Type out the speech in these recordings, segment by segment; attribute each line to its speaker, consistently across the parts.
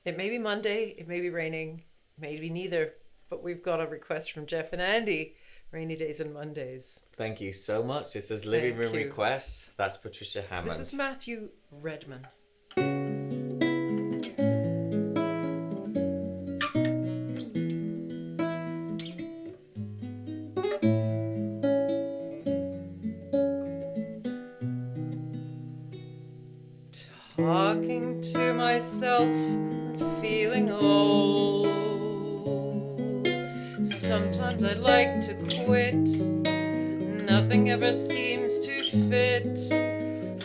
Speaker 1: It may be Monday, it may be raining, maybe neither, but we've got a request from Jeff and Andy. Rainy days and Mondays.
Speaker 2: Thank you so much. This is Living Room Request. That's Patricia Hammond.
Speaker 1: This is Matthew Redman. Talking to myself and feeling old. Sometimes I'd like to quit. Nothing ever seems to fit.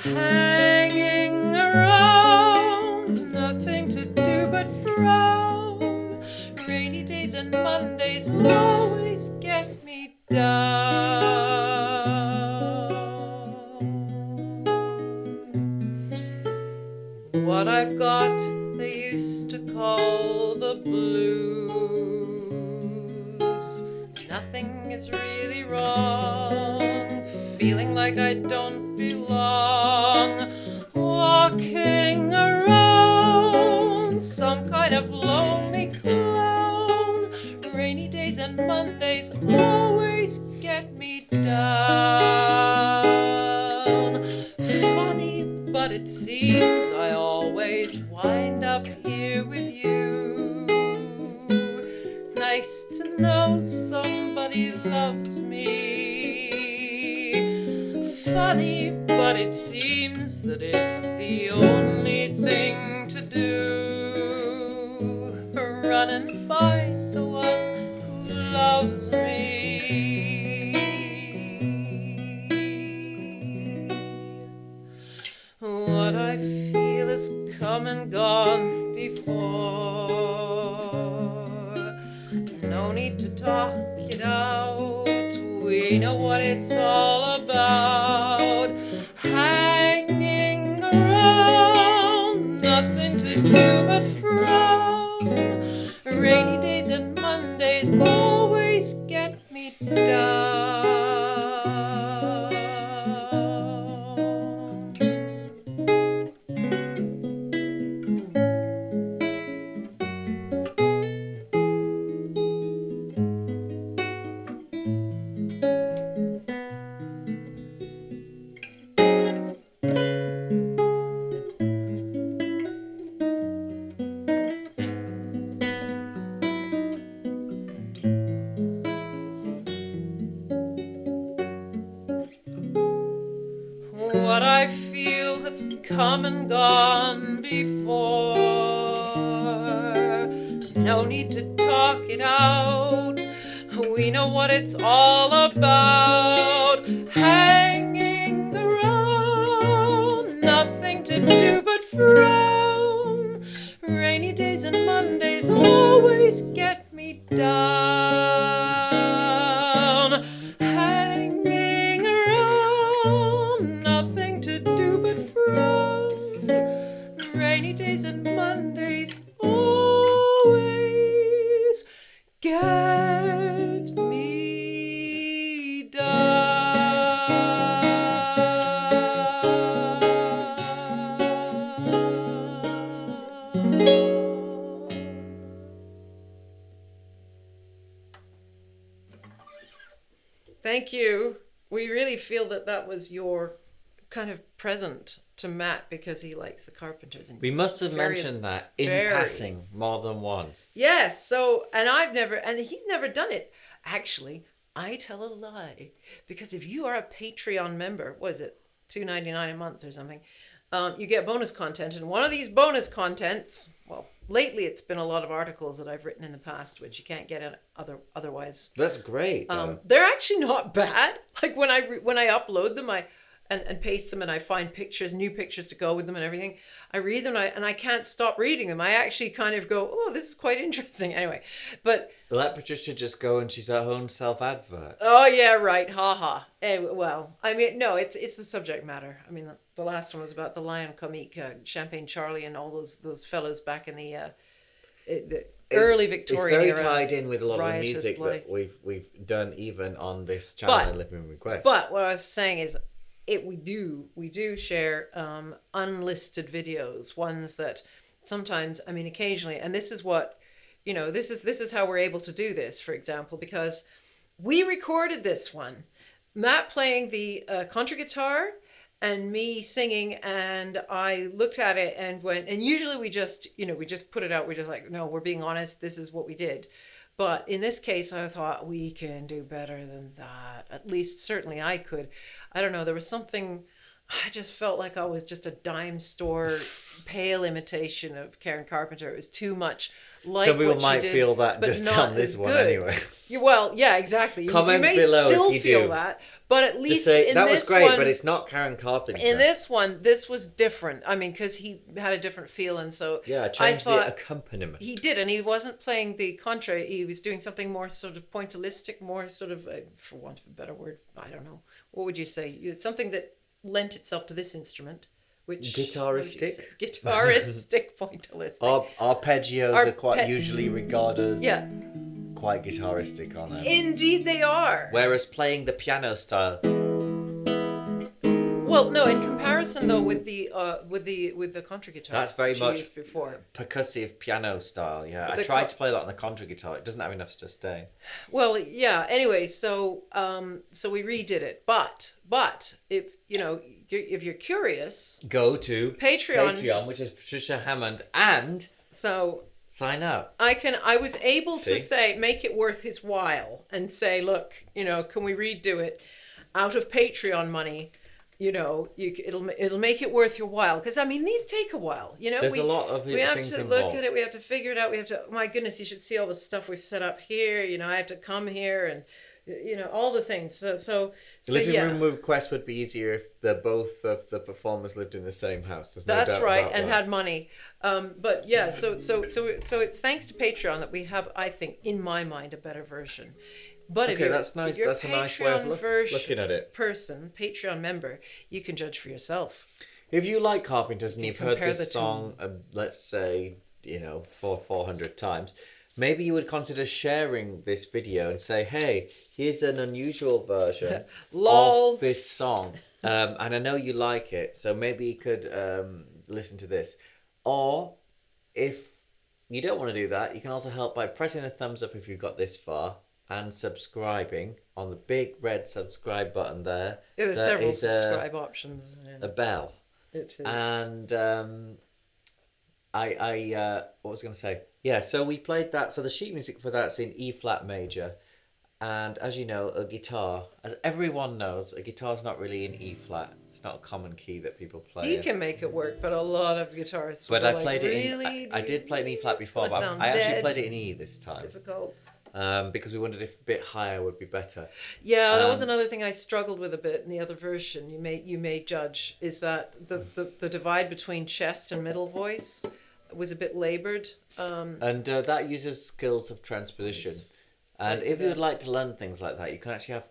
Speaker 1: Hanging around, nothing to do but frown. Rainy days and Mondays always get me down. What I've got they used to call the blues. Nothing is really wrong. Feeling like I don't belong. Walking around, some kind of lonely clown. Rainy days and Mondays always get me down. Funny, but it seems I always wind up here with you. Nice to know somebody loves me. Funny, but it seems that it's the only thing to do. Run and find the one who loves me. What I feel has come and gone before. No need to talk it out. We know what it's all about. Hanging around, nothing to do but frown. Rainy days and Mondays always get me down. What I feel has come and gone before. No need to talk it out. We know what it's all about. Hanging around, nothing to do but frown. Rainy days and Mondays always get me down. Hanging around, nothing to do but frown. Rainy days and Mondays always get me down. Thank you. We really feel that that was your kind of present to Matt because he likes the Carpenters. And
Speaker 2: We must have mentioned that in passing more than once.
Speaker 1: Yes. So, and he's never done it. Actually, I tell a lie, because if you are a Patreon member, what is it, $2.99 a month or something, you get bonus content. And one of these bonus contents, well, lately it's been a lot of articles that I've written in the past, which you can't get otherwise.
Speaker 2: That's great.
Speaker 1: They're actually not bad. Like when I upload them, and paste them, and I find pictures, new pictures to go with them and everything. I read them and I can't stop reading them. I actually kind of go, oh, this is quite interesting. Anyway, but
Speaker 2: let Patricia just go and she's her own self-advert.
Speaker 1: Oh yeah, right. Ha. Anyway, well, I mean, no, it's the subject matter. I mean, the last one was about the Lion Comique, Champagne Charlie, and all those fellows back in the early Victorian era.
Speaker 2: It's very tied in with a lot of the music that we've done even on this channel and Living Request.
Speaker 1: But what I was saying is, we do share unlisted videos, ones that sometimes, I mean, occasionally, and this is what, this is how we're able to do this, for example, because we recorded this one, Matt playing the contra guitar and me singing, and I looked at it and went, and usually we just put it out. We're just like, no, we're being honest. This is what we did. But in this case, I thought we can do better than that. At least, certainly I could. I don't know. There was something, I just felt like I was just a dime store pale imitation of Karen Carpenter. It was too much like
Speaker 2: some people
Speaker 1: what
Speaker 2: might
Speaker 1: she did,
Speaker 2: feel that
Speaker 1: but
Speaker 2: just
Speaker 1: not
Speaker 2: on this
Speaker 1: as
Speaker 2: one
Speaker 1: good.
Speaker 2: anyway.
Speaker 1: Well, yeah, exactly.
Speaker 2: Comment
Speaker 1: you may
Speaker 2: below
Speaker 1: still
Speaker 2: if you
Speaker 1: feel
Speaker 2: do.
Speaker 1: that, but at least
Speaker 2: say,
Speaker 1: in
Speaker 2: that
Speaker 1: this
Speaker 2: was great,
Speaker 1: one,
Speaker 2: but it's not Karen Carpenter.
Speaker 1: in this one, this was different. I mean, because he had a different feel, and so
Speaker 2: yeah, changed the accompaniment.
Speaker 1: He did, and he wasn't playing the contra. He was doing something more sort of pointillistic, more sort of, for want of a better word, I don't know. What would you say? Something that lent itself to this instrument. Which,
Speaker 2: guitaristic?
Speaker 1: Guitaristic pointillistic.
Speaker 2: Arpeggios are quite usually regarded quite guitaristic, aren't they?
Speaker 1: Indeed they are.
Speaker 2: Whereas playing the piano style.
Speaker 1: Well, no, in comparison though with the contra guitar.
Speaker 2: That's very much
Speaker 1: used before.
Speaker 2: Percussive piano style, yeah. I tried to play that on the contra guitar. It doesn't have enough sustain.
Speaker 1: Well, yeah, anyway, so we redid it. But if if you're curious,
Speaker 2: go to
Speaker 1: Patreon,
Speaker 2: which is Patricia Hammond, and sign up.
Speaker 1: I was able to say, make it worth his while and say, look, can we redo it out of Patreon money? It'll make it worth your while, because I mean these take a while.
Speaker 2: There's a lot of
Speaker 1: we have
Speaker 2: things
Speaker 1: to
Speaker 2: involved.
Speaker 1: look at it. We have to figure it out. We have to. My goodness, you should see all the stuff we've set up here. I have to come here and all the things. So
Speaker 2: living room request would be easier if both of the performers lived in the same house. There's no
Speaker 1: That's
Speaker 2: doubt
Speaker 1: right,
Speaker 2: about
Speaker 1: and
Speaker 2: that.
Speaker 1: had money. But yeah, so it's thanks to Patreon that we have, I think, in my mind, a better version. But
Speaker 2: okay, that's nice. That's a nice way of looking at it.
Speaker 1: Patreon member, you can judge for yourself.
Speaker 2: If you like Carpenters and you've heard this song, let's say 400 times, maybe you would consider sharing this video and say, "Hey, here's an unusual version of this song, and I know you like it, so maybe you could listen to this." Or if you don't want to do that, you can also help by pressing the thumbs up if you've got this far, and subscribing on the big red subscribe button there.
Speaker 1: Yeah, there's several subscribe options.
Speaker 2: A bell.
Speaker 1: It is.
Speaker 2: And I what was I going to say? Yeah, so we played that. So the sheet music for that's in E flat major. And as you know, a guitar, as everyone knows, a guitar's not really in E flat. It's not a common key that people play.
Speaker 1: You can make it work, but a lot of guitarists.
Speaker 2: But I played it in. I did play in E flat before, but I actually played it in E this time.
Speaker 1: Difficult.
Speaker 2: Because we wondered if a bit higher would be better.
Speaker 1: Yeah, that was another thing I struggled with a bit in the other version. You may judge, is that the divide between chest and middle voice was a bit laboured.
Speaker 2: And that uses skills of transposition. And if you would like to learn things like that, you can actually have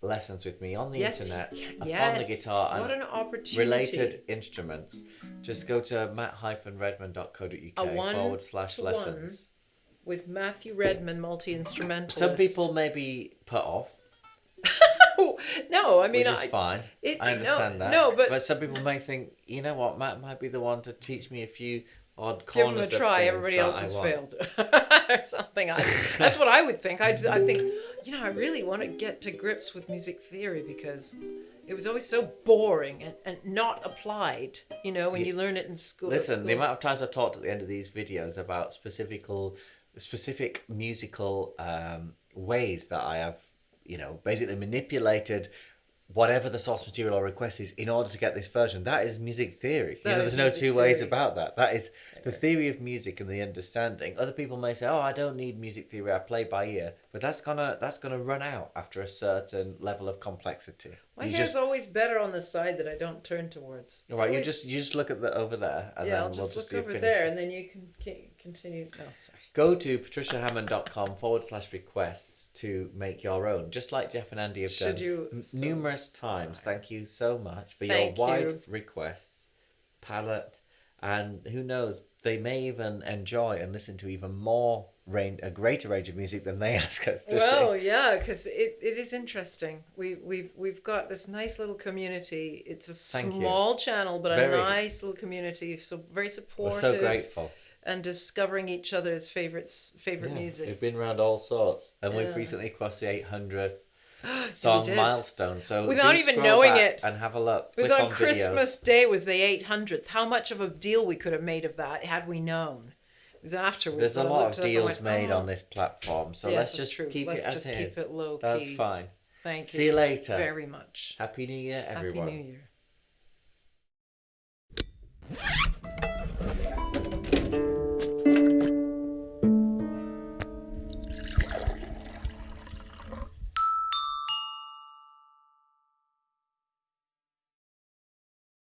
Speaker 2: lessons with me on the internet, on the guitar, and
Speaker 1: what an opportunity.
Speaker 2: Related instruments. Just go to matt-redman.co.uk/lessons.
Speaker 1: With Matthew Redman, multi-instrumentalist.
Speaker 2: Some people may be put off.
Speaker 1: No, I mean,
Speaker 2: which is fine. I understand that.
Speaker 1: No, but
Speaker 2: some people may think, you know what, Matt might be the one to teach me a few odd
Speaker 1: give
Speaker 2: corners.
Speaker 1: Give him a try. Everybody else has failed. Or something. That's what I would think. I think, I really want to get to grips with music theory, because it was always so boring and not applied, when you learn it in school.
Speaker 2: Listen, the amount of times I talked at the end of these videos about specific musical ways that I have, basically manipulated whatever the source material or request is in order to get this version. That is music theory. There's no two ways about that. That is the theory of music and the understanding. Other people may say, "Oh, I don't need music theory. I play by ear," but that's gonna run out after a certain level of complexity.
Speaker 1: My hair's always better on the side that I don't turn towards.
Speaker 2: All right, you just look at over there, and then
Speaker 1: I'll just look over there, and then you can continue. Oh, sorry.
Speaker 2: Go to patriciahammond.com/requests to make your own, just like Jeff and Andy have done numerous times. Sorry. Thank you so much for your wide requests, palette, and who knows, they may even enjoy and listen to even more a greater range of music than they ask us to
Speaker 1: Well,
Speaker 2: sing.
Speaker 1: yeah, because it is interesting. We've got this nice little community. It's a small channel, but a nice little community. So very supportive.
Speaker 2: We're so grateful.
Speaker 1: And discovering each other's favorite music.
Speaker 2: We've been around all sorts, and we've recently crossed the 800th song milestone. So
Speaker 1: without even knowing it,
Speaker 2: and have a look.
Speaker 1: It was on Christmas Day was the 800th. How much of a deal we could have made of that had we known? It was afterwards.
Speaker 2: There's a lot of deals made on this platform, so let's just keep it as it is.
Speaker 1: Keep it low key.
Speaker 2: That's fine.
Speaker 1: Thank you.
Speaker 2: See you later.
Speaker 1: Very much.
Speaker 2: Happy New Year, everyone.
Speaker 1: Happy New Year.